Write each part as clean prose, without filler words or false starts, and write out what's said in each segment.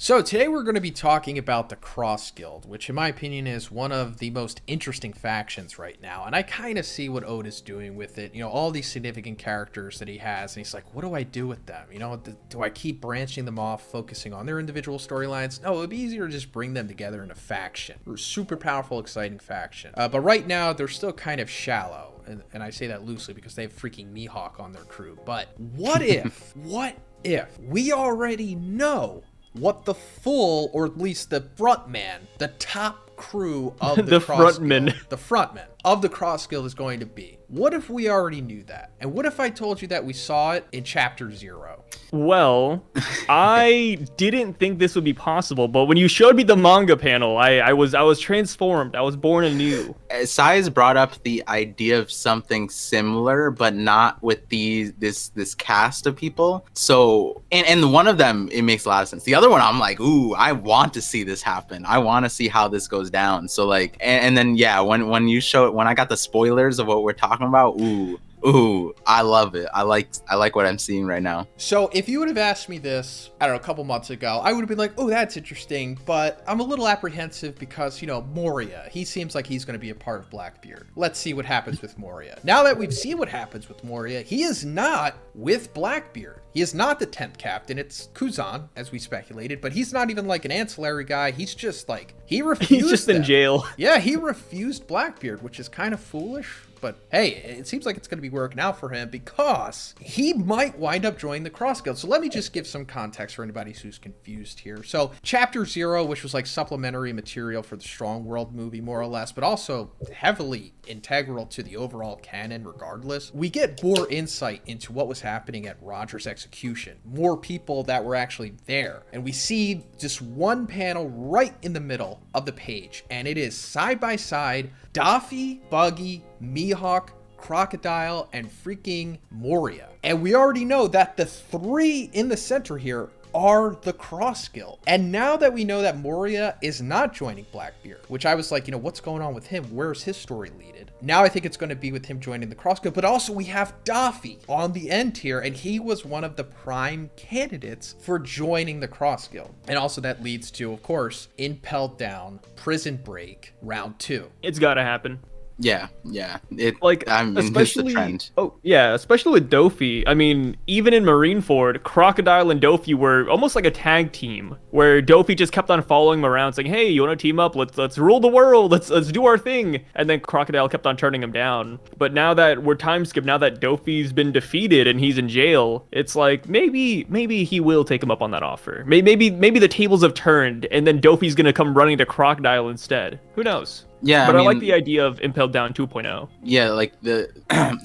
So today we're going to be talking about the Cross Guild, which in my opinion is one of the most interesting factions right now. And I kind of see what Oda's doing with it. You know, all these significant characters that he has, and he's like, what do I do with them? You know, do I keep branching them off, focusing on their individual storylines? No, it would be easier to just bring them together in a faction. A super powerful, exciting faction. But right now, they're still kind of shallow. And I say that loosely because they have freaking Mihawk on their crew. But what if we already know what the full, or at least the front man, the top crew of the Cross Guild, the frontman of the Cross Guild is going to be? What if we already knew that? And what if I told you that we saw it in chapter 0? Well, I didn't think this would be possible, but when you showed me the manga panel, I was transformed. I was born anew. Sai has brought up the idea of something similar, but not with this cast of people. So, and one of them, it makes a lot of sense. The other one, I'm like, ooh, I want to see this happen. I want to see how this goes down. So like, and then yeah, when you show it, when I got the spoilers of what we're talking about, ooh, I love it. I like what I'm seeing right now. So if you would have asked me this, I don't know, a couple months ago, I would have been like, oh, that's interesting. But I'm a little apprehensive because, you know, Moriah, he seems like he's going to be a part of Blackbeard. Let's see what happens with Moriah. Now that we've seen what happens with Moriah, he is not with Blackbeard. He is not the 10th captain. It's Kuzan, as we speculated, but he's not even like an ancillary guy. He's just like, he refused He's just in jail. Yeah, he refused Blackbeard, which is kind of foolish. But hey, it seems like it's going to be working out for him because he might wind up joining the Cross Guild. So let me just give some context for anybody who's confused here. So chapter 0, which was like supplementary material for the Strong World movie, more or less, but also heavily integral to the overall canon regardless, we get more insight into what was happening at Roger's execution, more people that were actually there. And we see just one panel right in the middle of the page, and it is side by side Daffy, Buggy, Mihawk, Crocodile, and freaking Moriah. And we already know that the 3 in the center here are the Cross Guild. And now that we know that Moriah is not joining Blackbeard, which I was like, you know, what's going on with him? Where's his story leaded? Now I think it's going to be with him joining the Cross Guild, but also we have Daffy on the end here, and he was one of the prime candidates for joining the Cross Guild. And also that leads to, of course, Impel down, Prison Break, round 2. It's got to happen. Yeah. I mean, especially the trend. especially with Dofi. I mean, even in Marineford, Crocodile and Dofi were almost like a tag team, where Dofi just kept on following him around, saying, "Hey, you want to team up? Let's rule the world. Let's do our thing." And then Crocodile kept on turning him down. But now that we're time skip, now that Dofi's been defeated and he's in jail, it's like maybe he will take him up on that offer. Maybe the tables have turned, and then Dofi's gonna come running to Crocodile instead. Who knows? Yeah, but I mean, like the idea of Impel Down 2.0. Yeah, like the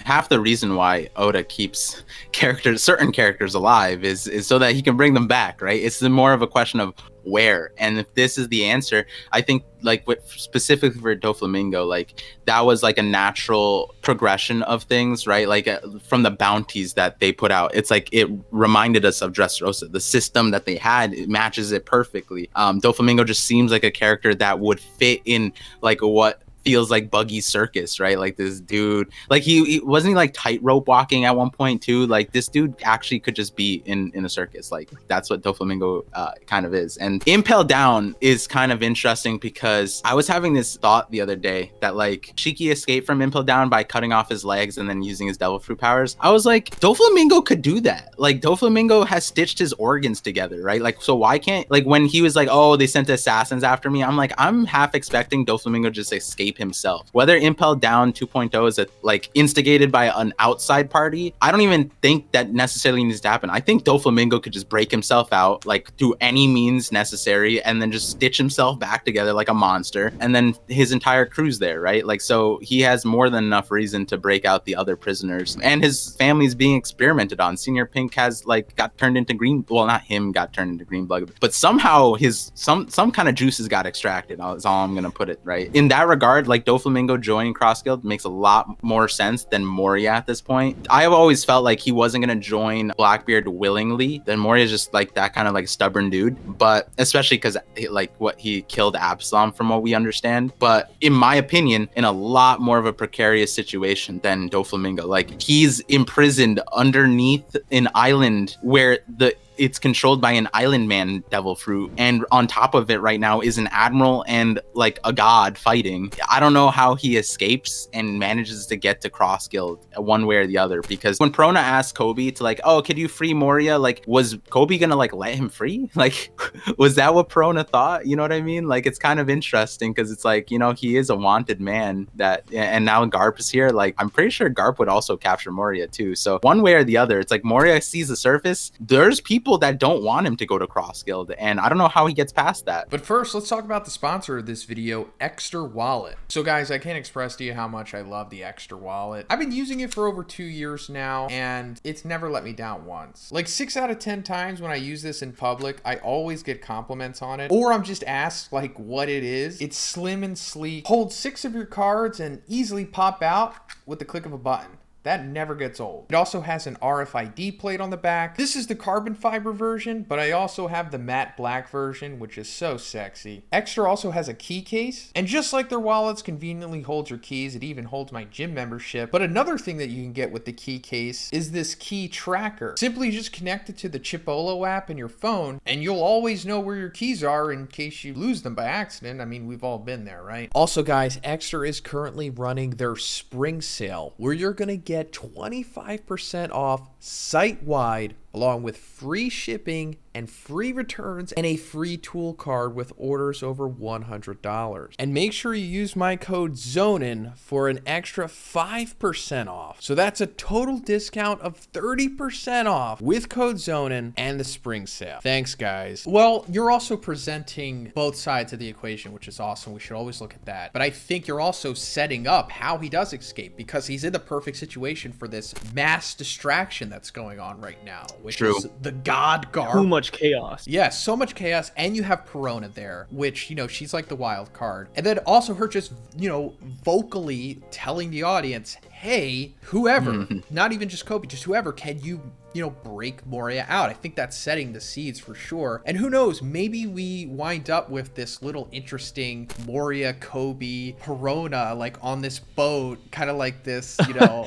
half the reason why Oda keeps certain characters alive is so that he can bring them back, right? It's more of a question of where, and if this is the answer, I think like specifically for Doflamingo, like that was like a natural progression of things, right? Like from the bounties that they put out, it's like it reminded us of Dressrosa. The system that they had, it matches it perfectly. Doflamingo just seems like a character that would fit in like what feels like Buggy's circus, right? Like this dude, like he wasn't he like tightrope walking at one point too. Like this dude actually could just be in a circus. Like that's what Doflamingo kind of is. And Impel Down is kind of interesting because I was having this thought the other day that like Shiki escaped from Impel Down by cutting off his legs and then using his devil fruit powers. I was like, Doflamingo could do that. Like Doflamingo has stitched his organs together, right? Like, so why can't, like when he was like, oh, they sent assassins after me, I'm like, I'm half expecting Doflamingo just escape himself. Whether Impel Down 2.0 is like instigated by an outside party, I don't even think that necessarily needs to happen. I think Doflamingo could just break himself out like through any means necessary and then just stitch himself back together like a monster, and then his entire crew's there, right? Like, so he has more than enough reason to break out the other prisoners, and his family's being experimented on. Senior Pink has like got turned into green, well, not him got turned into green blood, but somehow his some kind of juices got extracted, is all I'm gonna put it, right? In that regard, like Doflamingo joining Cross Guild makes a lot more sense than Moriah at this point. I have always felt like he wasn't gonna join Blackbeard willingly. Then Moriah's just like that kind of like stubborn dude, but especially because like what he killed Absalom from what we understand. But in my opinion, in a lot more of a precarious situation than Doflamingo. Like he's imprisoned underneath an island where the it's controlled by an island man devil fruit, and on top of it right now is an admiral and like a god fighting. I don't know how he escapes and manages to get to Cross Guild one way or the other, because when Perona asked Kobe to like, oh, could you free Moriah, like, was Kobe gonna like let him free? Like, was that what Perona thought? You know what I mean? Like, it's kind of interesting because it's like, you know, he is a wanted man that, and now Garp is here. Like, I'm pretty sure Garp would also capture Moriah too. So one way or the other, it's like Moriah sees the surface. There's people that don't want him to go to Cross Guild, and I don't know how he gets past that. But first, let's talk about the sponsor of this video, Extra Wallet. So guys, I can't express to you how much I love the Extra Wallet. I've been using it for over 2 years now, and it's never let me down once. Like 6 out of 10 times when I use this in public, I always get compliments on it, or I'm just asked like what it is. It's slim and sleek, holds 6 of your cards and easily pop out with the click of a button. That never gets old. It also has an RFID plate on the back. This is the carbon fiber version, but I also have the matte black version, which is so sexy. Extra also has a key case, and just like their wallets conveniently holds your keys, it even holds my gym membership. But another thing that you can get with the key case is this key tracker. Simply just connect it to the Chipolo app in your phone, and you'll always know where your keys are in case you lose them by accident. I mean, we've all been there, right? Also, guys, Extra is currently running their spring sale, where you're gonna get 25% off site-wide, along with free shipping and free returns and a free tool card with orders over $100. And make sure you use my code Zhoniin for an extra 5% off. So that's a total discount of 30% off with code Zhoniin and the spring sale. Thanks, guys. Well, you're also presenting both sides of the equation, which is awesome. We should always look at that. But I think you're also setting up how he does escape, because he's in the perfect situation for this mass distraction that's going on right now, which is the God Garp. Too much chaos. Yeah, so much chaos, and you have Perona there, which, you know, she's like the wild card. And then also her just, you know, vocally telling the audience, hey, whoever, not even just Kobe, just whoever, can you know, break Moriah out? I think that's setting the seeds for sure. And who knows, maybe we wind up with this little interesting Moriah, Kobe, Perona, like on this boat, kind of like this, you know,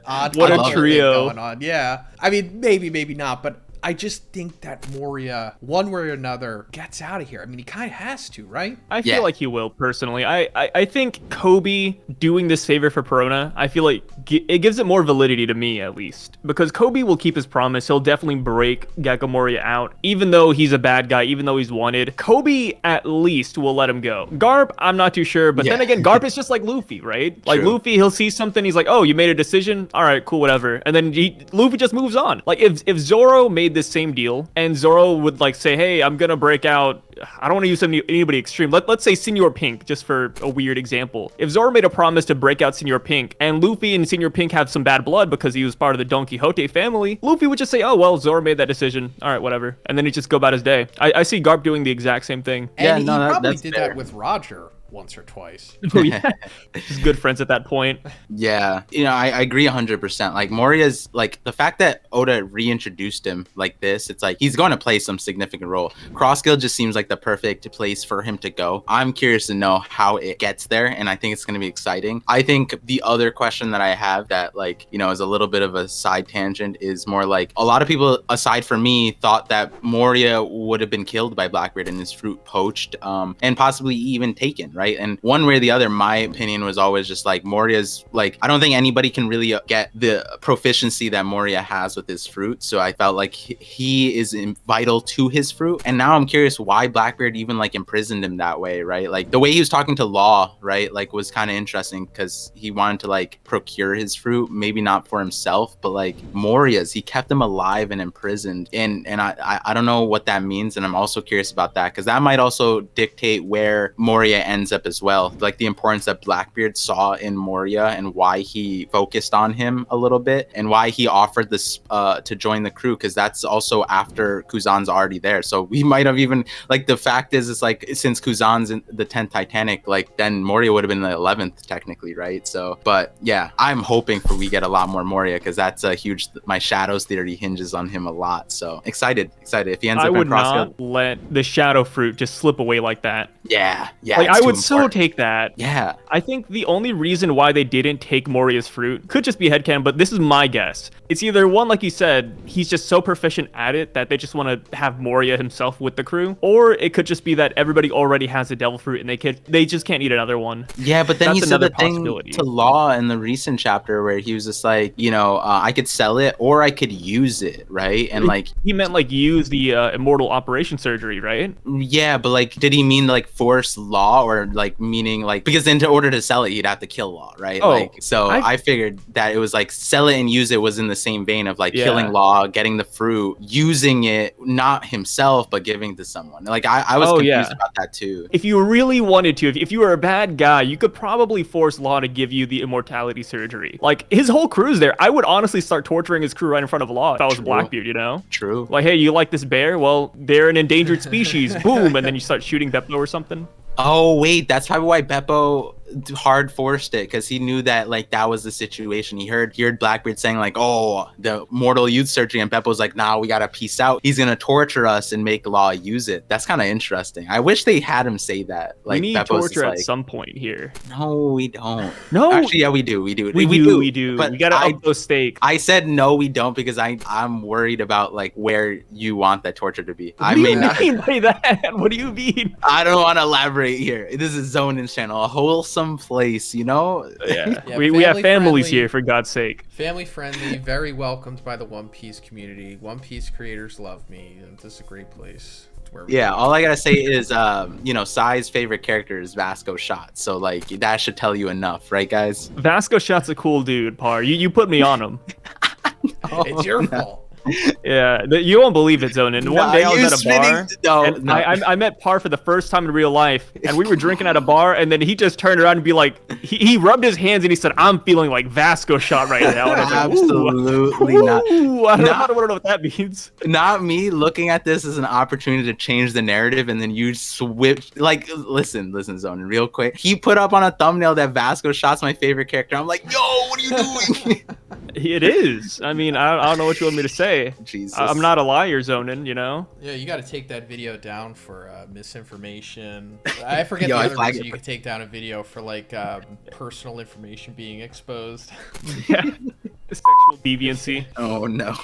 odd what a thing trio going on. Yeah. I mean, maybe not, but I just think that Moriah, one way or another, gets out of here. I mean, he kind of has to, right? I feel like he will, personally. I think Kobe doing this favor for Perona, I feel like it gives it more validity to me, at least. Because Kobe will keep his promise. He'll definitely break Gecko Moriah out. Even though he's a bad guy, even though he's wanted, Kobe at least will let him go. Garp, I'm not too sure. But then again, Garp is just like Luffy, right? Like, Luffy, he'll see something, he's like, oh, you made a decision? All right, cool, whatever. And then Luffy just moves on. Like, if Zoro made this same deal and Zoro would like say, hey, I'm gonna break out, I don't want to use anybody extreme, let's say Senor Pink, just for a weird example. If Zoro made a promise to break out Senor Pink, and Luffy and Senor Pink have some bad blood because he was part of the Don Quixote family, Luffy would just say, oh, well, Zoro made that decision, all right, whatever, and then he'd just go about his day. I see Garp doing the exact same thing. And he probably did that with Roger once or twice. Oh, yeah. Just good friends at that point. Yeah, you know, I agree 100%. Like, Moriah's, like, the fact that Oda reintroduced him like this, it's like he's going to play some significant role. Cross Guild just seems like the perfect place for him to go. I'm curious to know how it gets there, and I think it's going to be exciting. I think the other question that I have that, like, you know, is a little bit of a side tangent is more like, a lot of people aside from me thought that Moriah would have been killed by Blackbeard and his fruit poached, and possibly even taken, right? And one way or the other, my opinion was always just like, Moriah's, like, I don't think anybody can really get the proficiency that Moriah has with his fruit. So I felt like he is vital to his fruit. And now I'm curious why Blackbeard even like imprisoned him that way, right? Like the way he was talking to Law, right? Like was kind of interesting because he wanted to like procure his fruit, maybe not for himself, but like Moriah's, he kept him alive and imprisoned. And I don't know what that means. And I'm also curious about that because that might also dictate where Moriah ends up as well, like the importance that Blackbeard saw in Moriah and why he focused on him a little bit and why he offered this to join the crew, because that's also after Kuzan's already there. So we might have even, like, the fact is it's like since Kuzan's in the 10th Titanic, like then Moriah would have been the 11th technically, right? So but yeah, I'm hoping we get a lot more Moriah because that's a huge, my Shadows theory hinges on him a lot. So excited if he ends up in Cross Guild. I would not let the shadow fruit just slip away like that. Yeah, like I would so important. take that. Yeah. I think the only reason why they didn't take Moriah's fruit could just be headcanon, but this is my guess. It's either one, like you said, he's just so proficient at it that they just want to have Moriah himself with the crew, or it could just be that everybody already has a devil fruit and they just can't eat another one. Yeah, but then That's he said the another thing possibility. to Law in the recent chapter where he was just like, I could sell it or I could use it, right? And like, He meant like use the immortal operation surgery, right? yeah, but like, did he mean like force Law or like meaning like, because in order to sell it, he'd have to kill Law, right? Oh, Like, so I figured that it was like sell it and use it was in the same vein of like killing Law, getting the fruit, using it, not himself, but giving to someone. Like, I was confused about that too. If you really wanted to, if you were a bad guy, you could probably force Law to give you the immortality surgery. Like, his whole crew's there. I would honestly start torturing his crew right in front of Law if I was Blackbeard, you know? True. Like, hey, you like this bear? Well, they're an endangered species. Boom. And then you start shooting Beppo or something. Oh, wait, that's probably why Beppo hard forced it, because he knew that like that was the situation. He heard Blackbeard saying like, oh, the mortal youth surgery, and Beppo's like, nah, we gotta peace out. He's gonna torture us and make Law use it. That's kind of interesting. I wish they had him say that. Like, we need Beppo's torture at like, some point here. no, we don't. No, actually, yeah, we do. We do. We do. But we gotta up those stakes. I said no, we don't, because I'm worried about like where you want that torture to be. What do you mean by that? What do you mean? I don't want to elaborate here. This is Zhoniin's channel, a wholesome place, you know? Yeah, we have families here, for God's sake. Family friendly, very welcomed by the One Piece community. One Piece creators love me, and this is a great place. Yeah, all I gotta say is, Sai's favorite character is Vasco Shot, so like that should tell you enough, right, guys? Vasco Shot's a cool dude, Par. You put me on him. It's your fault. Yeah, you won't believe it, Zhoniin. One day I was at a bar, and I met Par for the first time in real life, and we were drinking at a bar, and then he just turned around and be like, he rubbed his hands and he said, "I'm feeling like Vasco Shot right now." And I was like, absolutely not. I don't know what that means. Not me looking at this as an opportunity to change the narrative, and then you switch. Like, listen, Zhoniin, real quick. He put up on a thumbnail that Vasco Shot's my favorite character. I'm like, yo, what are you doing? It is. I mean, I don't know what you want me to say. Jesus. I'm not a liar, Zhoniin, you know? Yeah, you got to take that video down for misinformation. I forget the other reason you could take down a video for, like, personal information being exposed. Yeah. Sexual deviancy. Oh, no.